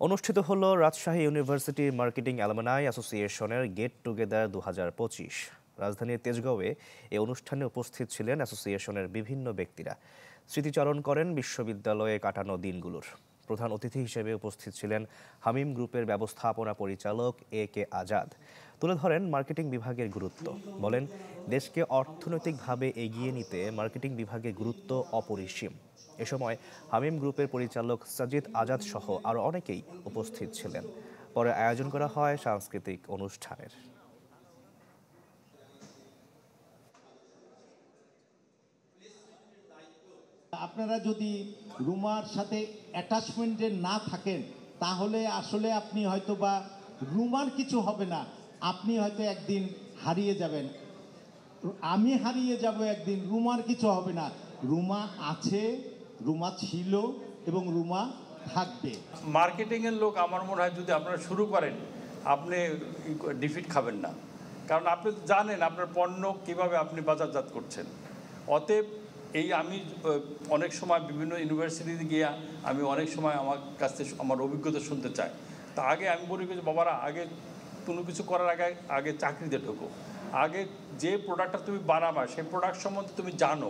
অনুষ্ঠিত হলো Rajshahi university marketing alumni অ্যাসোসিয়েশনের গেট টুগেদার 2025। রাজধানীর তেজগাঁওয়ে এই অনুষ্ঠানে উপস্থিত ছিলেন অ্যাসোসিয়েশনের বিভিন্ন ব্যক্তিরা। স্মৃতিচারণ করেন বিশ্ববিদ্যালয়ে কাটানো দিনগুলোর। প্রধান অতিথি হিসেবে উপস্থিত ছিলেন হামিম গ্রুপের ব্যবস্থাপনা পরিচালক AK আজাদ। তুলে ধরেন মার্কেটিং বিভাগের গুরুত্ব। বলেন, দেশকে অর্থনৈতিকভাবে এগিয়ে নিতে মার্কেটিং বিভাগের গুরুত্ব অপরিসীম। এ সময় হামিম গ্রুপের পরিচালক সাজিদ আজাদ সহ আরও অনেকেই উপস্থিত ছিলেন। পরে আয়োজন করা হয় সাংস্কৃতিক অনুষ্ঠানের। আপনারা যদি রুমার সাথে অ্যাটাচমেন্টে না থাকেন তাহলে আসলে আপনি হয়তো বা রুমার কিছু হবে না, আপনি হয়তো একদিন হারিয়ে যাবেন। আমি হারিয়ে যাব একদিন, রুমার কিছু হবে না। রুমা আছে, রুমা ছিল এবং রুমা থাকবে। মার্কেটিংয়ের লোক আমার মনে হয় যদি আপনারা শুরু করেন আপনি ডিফিট খাবেন না, কারণ আপনি জানেন আপনার পণ্য কিভাবে আপনি বাজারজাত করছেন। অতএব আমি অনেক সময় বিভিন্ন ইউনিভার্সিটিতে গিয়ে আমি অনেক সময় আমার কাছ থেকে আমার অভিজ্ঞতা শুনতে চাই। তা আগে আমি বলি যে বাবারা, আগে কোনো কিছু করার আগে চাকরিতে ঢোকো। আগে যে প্রোডাক্টটা তুমি বানাবা সেই প্রোডাক্ট সম্বন্ধে তুমি জানো।